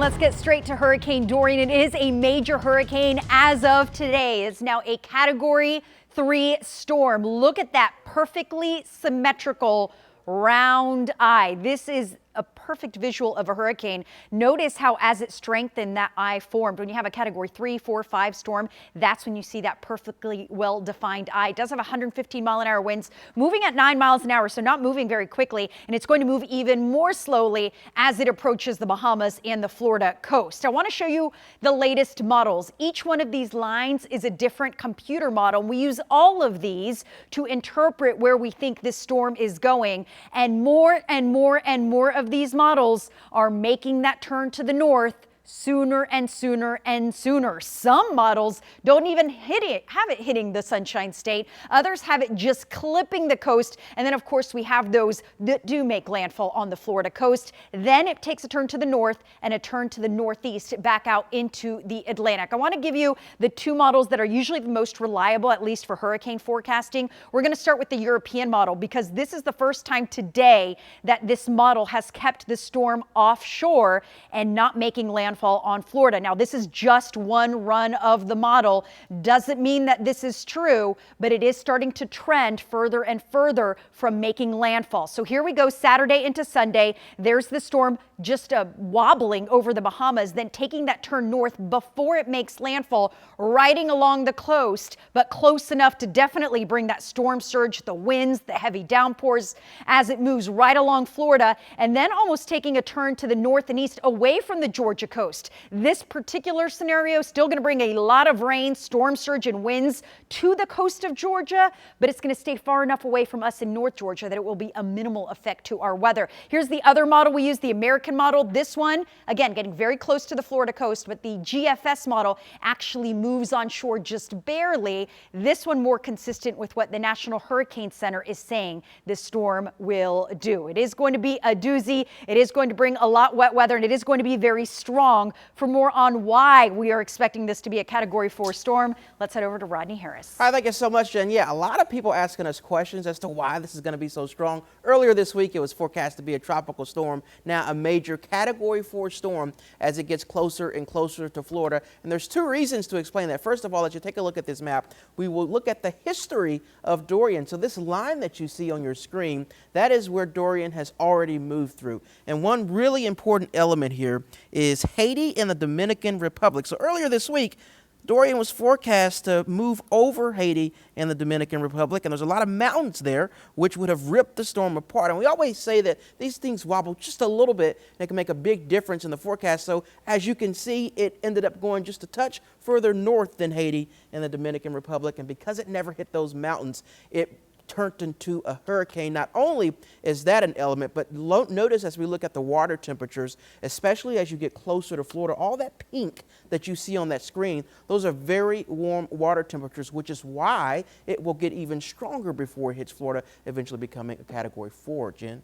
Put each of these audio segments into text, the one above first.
Let's get straight to Hurricane Dorian. It is a major hurricane as of today. It's now a Category 3 storm. Look at that perfectly symmetrical round eye. This is a perfect visual of a hurricane. Notice how as it strengthened, that eye formed. When you have a Category 3, 4, 5 storm, that's when you see that perfectly well-defined eye. It does have 115-mile-an-hour winds, moving at 9 miles an hour, so not moving very quickly, and it's going to move even more slowly as it approaches the Bahamas and the Florida coast. I want to show you the latest models. Each one of these lines is a different computer model. We use all of these to interpret where we think this storm is going, and more and more and more of these models are making that turn to the north sooner and sooner and sooner. Some models don't even have it hitting the Sunshine State. Others have it just clipping the coast. And then, of course, we have those that do make landfall on the Florida coast. Then it takes a turn to the north and a turn to the northeast back out into the Atlantic. I want to give you the two models that are usually the most reliable, at least for hurricane forecasting. We're going to start with the European model because this is the first time today that this model has kept the storm offshore and not making landfall on Florida. Now, this is just one run of the model. Doesn't mean that this is true, but it is starting to trend further and further from making landfall. So here we go, Saturday into Sunday. There's the storm just wobbling over the Bahamas, then taking that turn north before it makes landfall, riding along the coast, but close enough to definitely bring that storm surge, the winds, the heavy downpours as it moves right along Florida, and then almost taking a turn to the north and east away from the Georgia coast. This particular scenario is still going to bring a lot of rain, storm surge, and winds to the coast of Georgia, but it's going to stay far enough away from us in North Georgia that it will be a minimal effect to our weather. Here's the other model we use, the American model. This one, again, getting very close to the Florida coast, but the GFS model actually moves on shore just barely. This one more consistent with what the National Hurricane Center is saying this storm will do. It is going to be a doozy. It is going to bring a lot wet weather, and it is going to be very strong. For more on why we are expecting this to be a Category 4 storm, let's head over to Rodney Harris. All right, thank you so much, Jen. Yeah, a lot of people asking us questions as to why this is going to be so strong. Earlier this week, it was forecast to be a tropical storm. Now a major Category 4 storm as it gets closer and closer to Florida. And there's two reasons to explain that. First of all, as you take a look at this map, we will look at the history of Dorian. So this line that you see on your screen, that is where Dorian has already moved through. And one really important element here is Haiti and the Dominican Republic. So earlier this week, Dorian was forecast to move over Haiti and the Dominican Republic, and there's a lot of mountains there which would have ripped the storm apart. And we always say that these things wobble just a little bit, and it can make a big difference in the forecast. So as you can see, it ended up going just a touch further north than Haiti and the Dominican Republic, and because it never hit those mountains, it turned into a hurricane. Not only is that an element, but notice as we look at the water temperatures, especially as you get closer to Florida, all that pink that you see on that screen, those are very warm water temperatures, which is why it will get even stronger before it hits Florida, eventually becoming a Category 4, Jen.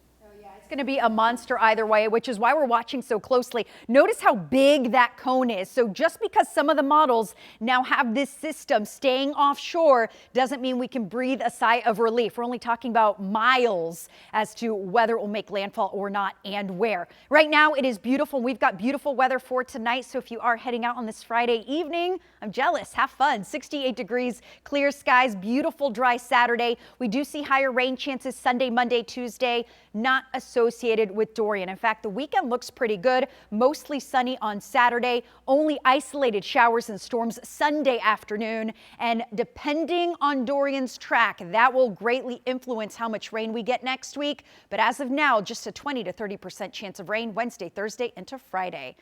It's going to be a monster either way, which is why we're watching so closely. Notice how big that cone is. So just because some of the models now have this system staying offshore doesn't mean we can breathe a sigh of relief. We're only talking about miles as to whether it will make landfall or not and where. Right now it is beautiful. We've got beautiful weather for tonight. So if you are heading out on this Friday evening, I'm jealous. Have fun. 68 degrees, clear skies, beautiful dry Saturday. We do see higher rain chances Sunday, Monday, Tuesday, not associated with Dorian. In fact, the weekend looks pretty good. Mostly sunny on Saturday, only isolated showers and storms Sunday afternoon. And depending on Dorian's track, that will greatly influence how much rain we get next week. But as of now, just a 20 to 30% chance of rain Wednesday, Thursday, into Friday.